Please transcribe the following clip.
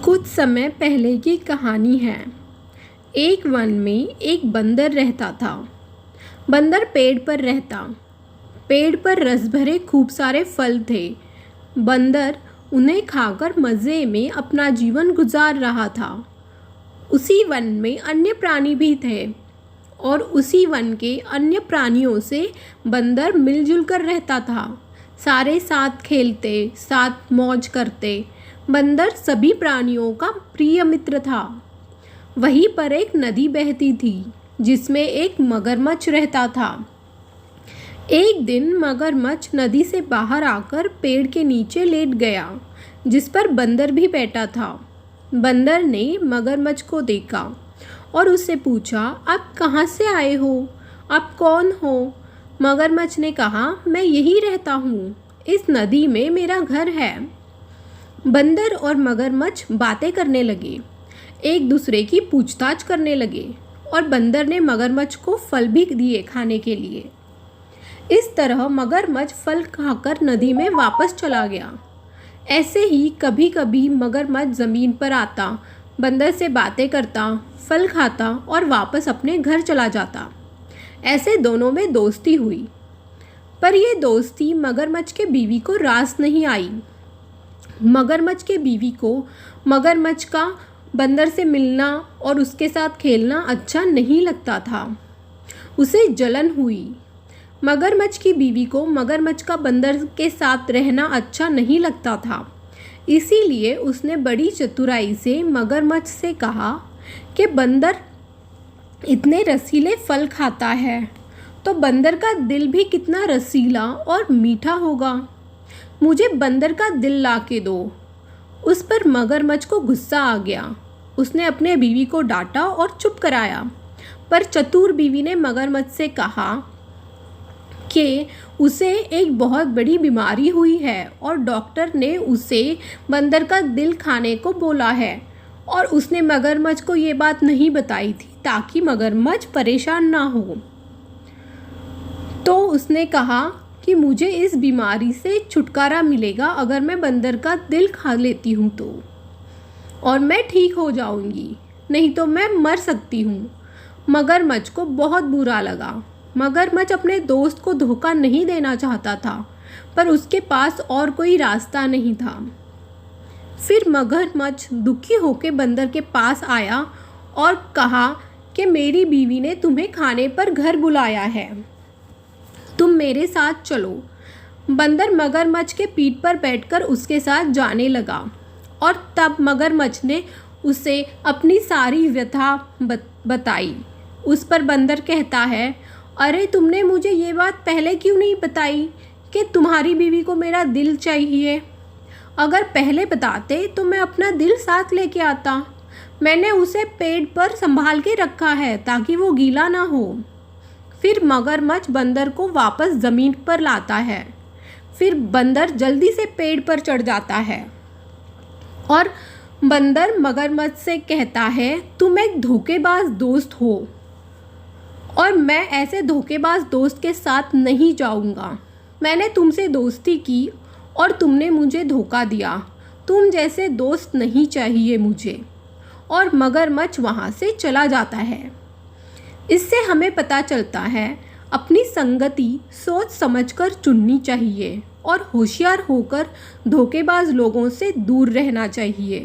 कुछ समय पहले की कहानी है। एक वन में एक बंदर रहता था। बंदर पेड़ पर रहता। पेड़ पर रस भरे खूब सारे फल थे। बंदर उन्हें खाकर मज़े में अपना जीवन गुजार रहा था। उसी वन में अन्य प्राणी भी थे और उसी वन के अन्य प्राणियों से बंदर मिलजुल कर रहता था। सारे साथ खेलते, साथ मौज करते। बंदर सभी प्राणियों का प्रिय मित्र था। वहीं पर एक नदी बहती थी जिसमें एक मगरमच्छ रहता था। एक दिन मगरमच्छ नदी से बाहर आकर पेड़ के नीचे लेट गया जिस पर बंदर भी बैठा था। बंदर ने मगरमच्छ को देखा और उससे पूछा, आप कहाँ से आए हो? आप कौन हो? मगरमच्छ ने कहा, मैं यहीं रहता हूँ। इस नदी में मेरा घर है। बंदर और मगरमच्छ बातें करने लगे, एक दूसरे की पूछताछ करने लगे और बंदर ने मगरमच्छ को फल भी दिए खाने के लिए। इस तरह मगरमच्छ फल खाकर नदी में वापस चला गया। ऐसे ही कभी कभी मगरमच्छ ज़मीन पर आता, बंदर से बातें करता, फल खाता और वापस अपने घर चला जाता। ऐसे दोनों में दोस्ती हुई। पर यह दोस्ती मगरमच्छ के बीवी को रास नहीं आई। मगरमच्छ के बीवी को मगरमच्छ का बंदर से मिलना और उसके साथ खेलना अच्छा नहीं लगता था। उसे जलन हुई। मगरमच्छ की बीवी को मगरमच्छ का बंदर के साथ रहना अच्छा नहीं लगता था। इसीलिए उसने बड़ी चतुराई से मगरमच्छ से कहा कि बंदर इतने रसीले फल खाता है तो बंदर का दिल भी कितना रसीला और मीठा होगा। मुझे बंदर का दिल ला के दो। उस पर मगरमच्छ को गुस्सा आ गया। उसने अपने बीवी को डांटा और चुप कराया। पर चतुर बीवी ने मगरमच्छ से कहा कि उसे एक बहुत बड़ी बीमारी हुई है और डॉक्टर ने उसे बंदर का दिल खाने को बोला है और उसने मगरमच्छ को ये बात नहीं बताई थी ताकि मगरमच्छ परेशान ना हो। तो उसने कहा कि मुझे इस बीमारी से छुटकारा मिलेगा अगर मैं बंदर का दिल खा लेती हूँ तो, और मैं ठीक हो जाऊँगी, नहीं तो मैं मर सकती हूँ। मगरमच्छ को बहुत बुरा लगा। मगरमच्छ अपने दोस्त को धोखा नहीं देना चाहता था, पर उसके पास और कोई रास्ता नहीं था। फिर मगरमच्छ दुखी होकर बंदर के पास आया और कहा कि मेरी बीवी ने तुम्हें खाने पर घर बुलाया है, तुम मेरे साथ चलो। बंदर मगरमच्छ के पीठ पर बैठकर उसके साथ जाने लगा और तब मगरमच्छ ने उसे अपनी सारी व्यथा बताई। उस पर बंदर कहता है, अरे तुमने मुझे ये बात पहले क्यों नहीं बताई कि तुम्हारी बीवी को मेरा दिल चाहिए? अगर पहले बताते तो मैं अपना दिल साथ लेके आता। मैंने उसे पेड़ पर संभाल के रखा है ताकि वो गीला ना हो। फिर मगरमच्छ बंदर को वापस ज़मीन पर लाता है। फिर बंदर जल्दी से पेड़ पर चढ़ जाता है और बंदर मगरमच्छ से कहता है, तुम एक धोखेबाज दोस्त हो और मैं ऐसे धोखेबाज दोस्त के साथ नहीं जाऊंगा। मैंने तुमसे दोस्ती की और तुमने मुझे धोखा दिया। तुम जैसे दोस्त नहीं चाहिए मुझे। और मगरमच्छ वहाँ से चला जाता है। इससे हमें पता चलता है अपनी संगति सोच समझकर चुननी चाहिए और होशियार होकर धोखेबाज लोगों से दूर रहना चाहिए।